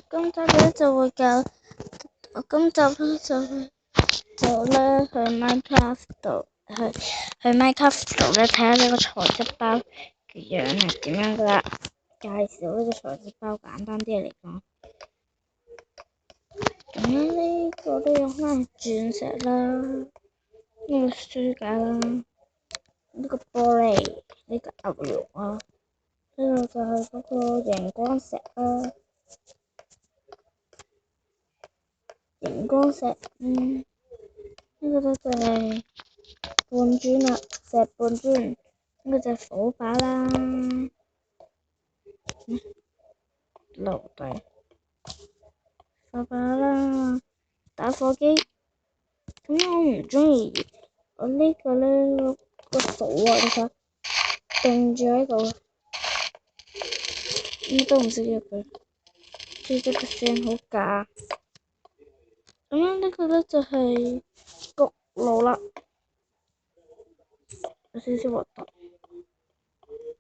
今集咧就會教，我今集咧就咧去 Minecraft 度去 Minecraft 度咧睇下呢個材質包嘅樣係點樣噶啦。介紹呢個材質包簡單啲嚟講，咁呢個都有可能係鑽石啦，呢個書架啦，呢個玻璃，呢個牛肉啊，呢個就係嗰個熒光石啦。熒光石，呢個就係半磚啦，石半磚，呢個就係火把啦，爐底火把啦，打火機。咁我唔中意我呢個咧個火啊，你睇定住喺度，都唔識喐佢，即係個聲好假。咁樣呢個咧就係焗爐啦，有少少核突。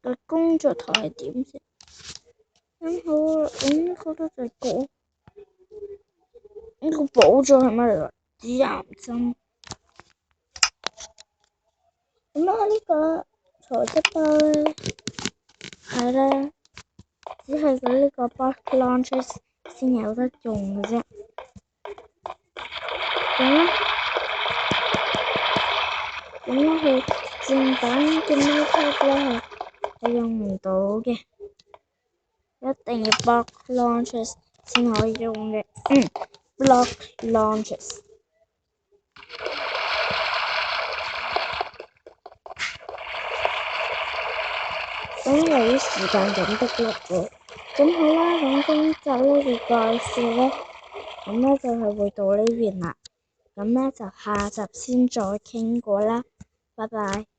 個工作台係點先？咁好啦，咁呢個咧就係焗。呢個寶藏係乜嚟㗎？指南針。咁啊呢個材質包咧係咧，只係佢呢個 box launcher 先有得用嘅啫。咁佢正版嘅 Minecraft 咧係用唔到嘅，一定要 box launcher 先可以用嘅。block launchers。咁由於時間緊迫咗，咁好啦，咁今集呢嘅介紹咧，咁咧就係會到呢邊啦，咁咧就下集先再傾過啦，拜拜。